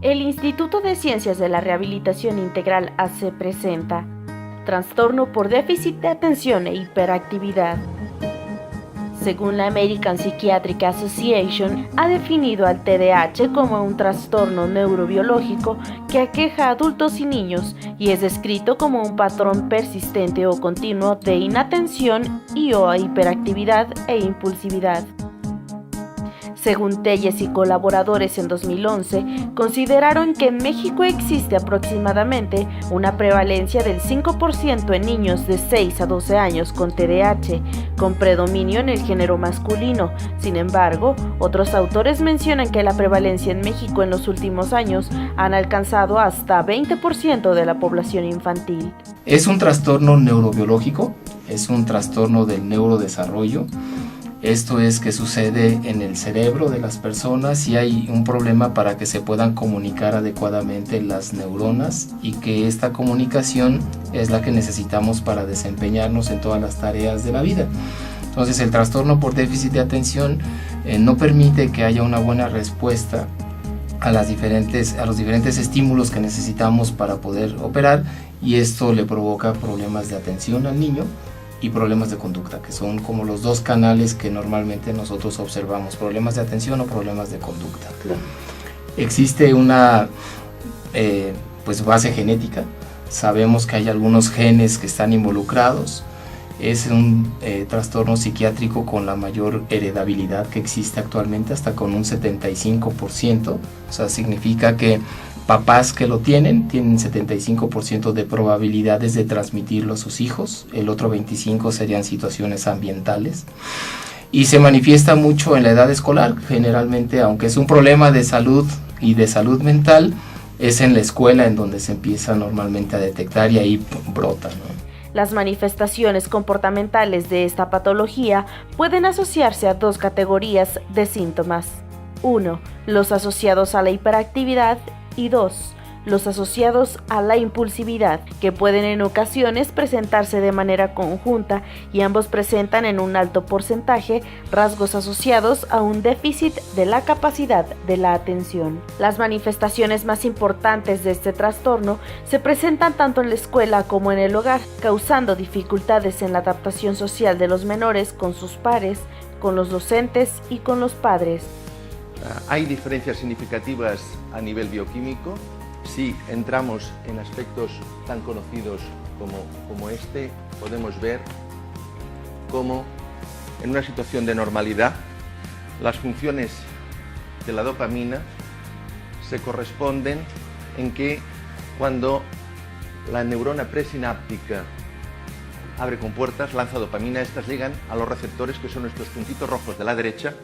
El Instituto de Ciencias de la Rehabilitación Integral AC presenta trastorno por déficit de atención e hiperactividad. Según la American Psychiatric Association, ha definido al TDAH como un trastorno neurobiológico que aqueja a adultos y niños y es descrito como un patrón persistente o continuo de inatención y/o hiperactividad e impulsividad. Según Telles y colaboradores en 2011, consideraron que en México existe aproximadamente una prevalencia del 5% en niños de 6 a 12 años con TDAH, con predominio en el género masculino. Sin embargo, otros autores mencionan que la prevalencia en México en los últimos años han alcanzado hasta 20% de la población infantil. Es un trastorno neurobiológico, es un trastorno del neurodesarrollo. Esto es que sucede en el cerebro de las personas y hay un problema para que se puedan comunicar adecuadamente las neuronas y que esta comunicación es la que necesitamos para desempeñarnos en todas las tareas de la vida. Entonces el trastorno por déficit de atención no permite que haya una buena respuesta a los diferentes estímulos que necesitamos para poder operar y esto le provoca problemas de atención al niño y problemas de conducta, que son como los dos canales que normalmente nosotros observamos, problemas de atención o problemas de conducta. Claro. Existe una base genética, sabemos que hay algunos genes que están involucrados, es un trastorno psiquiátrico con la mayor heredabilidad que existe actualmente, hasta con un 75%, o sea, significa que papás que lo tienen 75% de probabilidades de transmitirlo a sus hijos, el otro 25% serían situaciones ambientales y se manifiesta mucho en la edad escolar, generalmente, aunque es un problema de salud y de salud mental, es en la escuela en donde se empieza normalmente a detectar y ahí brota, ¿no? Las manifestaciones comportamentales de esta patología pueden asociarse a dos categorías de síntomas. 1. Los asociados a la hiperactividad y 2. Los asociados a la impulsividad, que pueden en ocasiones presentarse de manera conjunta y ambos presentan en un alto porcentaje rasgos asociados a un déficit de la capacidad de la atención. Las manifestaciones más importantes de este trastorno se presentan tanto en la escuela como en el hogar, causando dificultades en la adaptación social de los menores con sus pares, con los docentes y con los padres. Hay diferencias significativas a nivel bioquímico. Si entramos en aspectos tan conocidos como este, podemos ver cómo en una situación de normalidad las funciones de la dopamina se corresponden en que cuando la neurona presináptica abre compuertas, lanza dopamina, estas llegan a los receptores que son estos puntitos rojos de la derecha.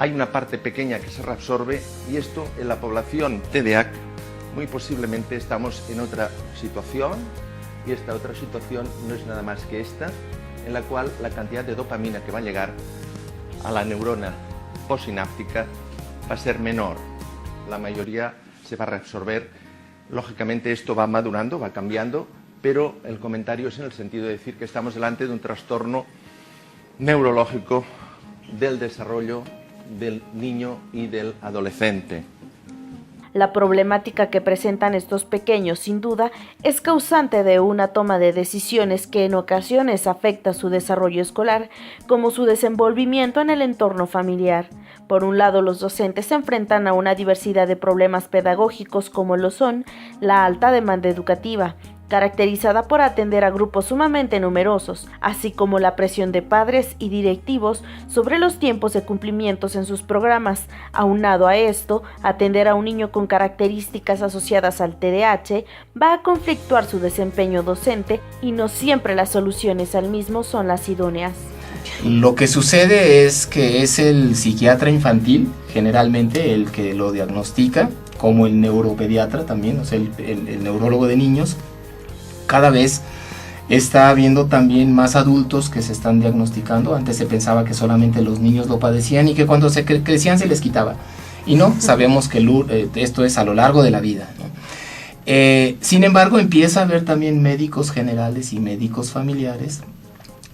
Hay una parte pequeña que se reabsorbe y esto en la población TDAH muy posiblemente estamos en otra situación y esta otra situación no es nada más que esta, en la cual la cantidad de dopamina que va a llegar a la neurona postsináptica va a ser menor. La mayoría se va a reabsorber. Lógicamente esto va madurando, va cambiando, pero el comentario es en el sentido de decir que estamos delante de un trastorno neurológico del desarrollo del niño y del adolescente. La problemática que presentan estos pequeños, sin duda, es causante de una toma de decisiones que en ocasiones afecta su desarrollo escolar, como su desenvolvimiento en el entorno familiar. Por un lado, los docentes se enfrentan a una diversidad de problemas pedagógicos como lo son la alta demanda educativa, caracterizada por atender a grupos sumamente numerosos, así como la presión de padres y directivos sobre los tiempos de cumplimientos en sus programas. Aunado a esto, atender a un niño con características asociadas al TDAH va a conflictuar su desempeño docente y no siempre las soluciones al mismo son las idóneas. Lo que sucede es que es el psiquiatra infantil, generalmente el que lo diagnostica, como el neuropediatra también, o sea, el neurólogo de niños. Cada vez está habiendo también más adultos que se están diagnosticando. Antes se pensaba que solamente los niños lo padecían y que cuando se crecían se les quitaba. Y no, sabemos que esto es a lo largo de la vida, ¿no? Sin embargo, empieza a haber también médicos generales y médicos familiares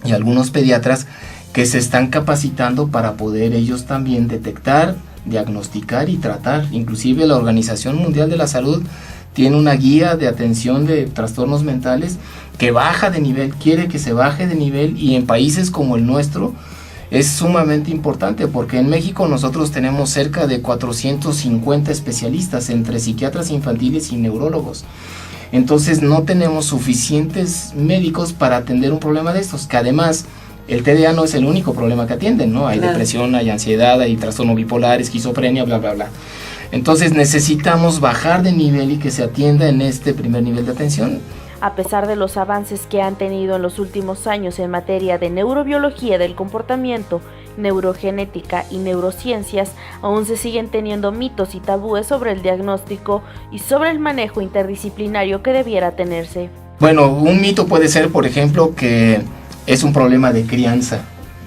y algunos pediatras que se están capacitando para poder ellos también detectar diagnosticar y tratar. Inclusive la Organización Mundial de la Salud tiene una guía de atención de trastornos mentales que baja de nivel, quiere que se baje de nivel, y en países como el nuestro es sumamente importante, porque en México nosotros tenemos cerca de 450 especialistas entre psiquiatras infantiles y neurólogos. Entonces no tenemos suficientes médicos para atender un problema de estos, que además el TDA no es el único problema que atienden, ¿no? Hay depresión, hay ansiedad, hay trastorno bipolar, esquizofrenia, bla, bla, bla. Entonces necesitamos bajar de nivel y que se atienda en este primer nivel de atención. A pesar de los avances que han tenido en los últimos años en materia de neurobiología del comportamiento, neurogenética y neurociencias, aún se siguen teniendo mitos y tabúes sobre el diagnóstico y sobre el manejo interdisciplinario que debiera tenerse. Bueno, un mito puede ser, por ejemplo, que es un problema de crianza.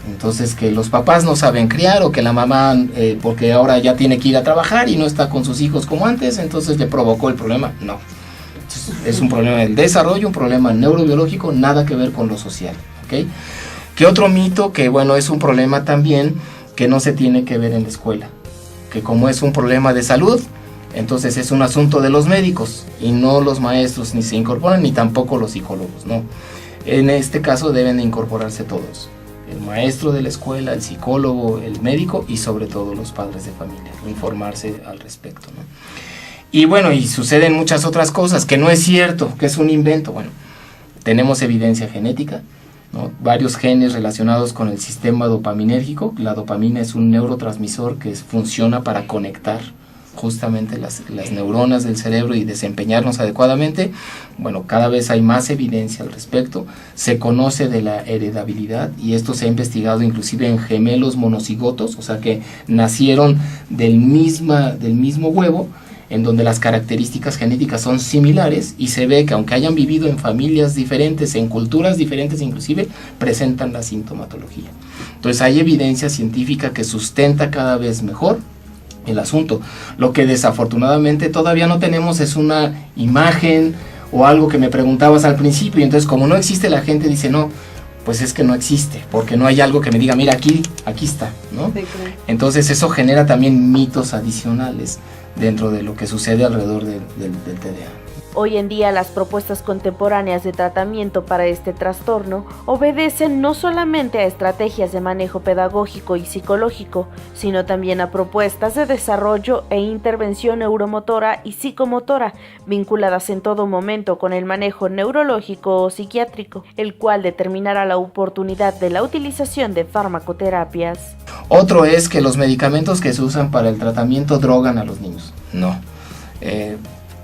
Entonces, que los papás no saben criar, o que la mamá, porque ahora ya tiene que ir a trabajar y no está con sus hijos como antes, entonces le provocó el problema. No. Es un problema del desarrollo, un problema neurobiológico, nada que ver con lo social, ¿ok? ¿Qué otro mito? Que bueno, es un problema también que no se tiene que ver en la escuela, que como es un problema de salud, entonces es un asunto de los médicos, y no los maestros ni se incorporan, ni tampoco los psicólogos, ¿no? En este caso deben de incorporarse todos, el maestro de la escuela, el psicólogo, el médico y sobre todo los padres de familia, informarse al respecto, ¿no? Y bueno, y suceden muchas otras cosas, que no es cierto, que es un invento. Bueno, tenemos evidencia genética, ¿no? Varios genes relacionados con el sistema dopaminérgico. La dopamina es un neurotransmisor que funciona para conectar justamente las neuronas del cerebro y desempeñarnos adecuadamente. Bueno, cada vez hay más evidencia al respecto. Se conoce de la heredabilidad, y esto se ha investigado inclusive en gemelos monocigotos, o sea que nacieron del mismo huevo, en donde las características genéticas son similares, y se ve que aunque hayan vivido en familias diferentes, en culturas diferentes inclusive, presentan la sintomatología. Entonces hay evidencia científica que sustenta cada vez mejor el asunto. Lo que desafortunadamente todavía no tenemos es una imagen o algo que me preguntabas al principio, y entonces como no existe, la gente dice no, pues es que no existe, porque no hay algo que me diga, mira, aquí está, ¿no? Sí, claro. Entonces eso genera también mitos adicionales dentro de lo que sucede alrededor del TDA. Hoy en día las propuestas contemporáneas de tratamiento para este trastorno obedecen no solamente a estrategias de manejo pedagógico y psicológico, sino también a propuestas de desarrollo e intervención neuromotora y psicomotora, vinculadas en todo momento con el manejo neurológico o psiquiátrico, el cual determinará la oportunidad de la utilización de farmacoterapias. Otro es que los medicamentos que se usan para el tratamiento drogan a los niños. No.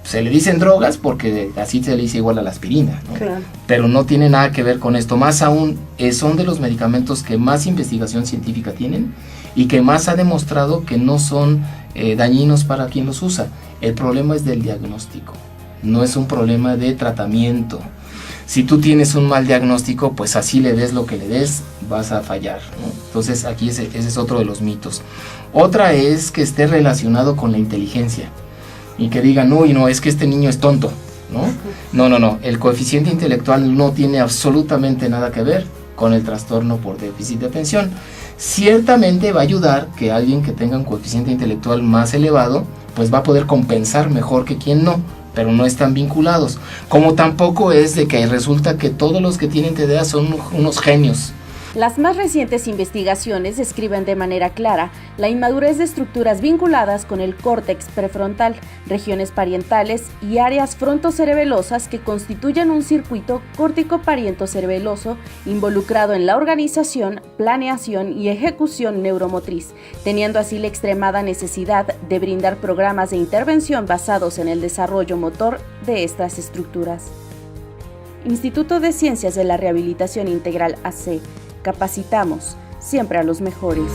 Se le dicen drogas porque así se le dice igual a la aspirina, ¿no? Claro. Pero no tiene nada que ver con esto. Más aún, son de los medicamentos que más investigación científica tienen y que más ha demostrado que no son dañinos para quien los usa. El problema es del diagnóstico, no es un problema de tratamiento. Si tú tienes un mal diagnóstico, pues así le des lo que le des, vas a fallar, ¿no? Entonces aquí ese es otro de los mitos. Otra es que esté relacionado con la inteligencia y que digan, uy, no, es que este niño es tonto, ¿no? No, el coeficiente intelectual no tiene absolutamente nada que ver con el trastorno por déficit de atención. Ciertamente va a ayudar que alguien que tenga un coeficiente intelectual más elevado, pues va a poder compensar mejor que quien no, pero no están vinculados. Como tampoco es de que resulta que todos los que tienen TDA son unos genios. Las más recientes investigaciones describen de manera clara la inmadurez de estructuras vinculadas con el córtex prefrontal, regiones parientales y áreas frontocerebelosas que constituyen un circuito córtico-pariento-cerebeloso involucrado en la organización, planeación y ejecución neuromotriz, teniendo así la extremada necesidad de brindar programas de intervención basados en el desarrollo motor de estas estructuras. Instituto de Ciencias de la Rehabilitación Integral AC. Capacitamos siempre a los mejores.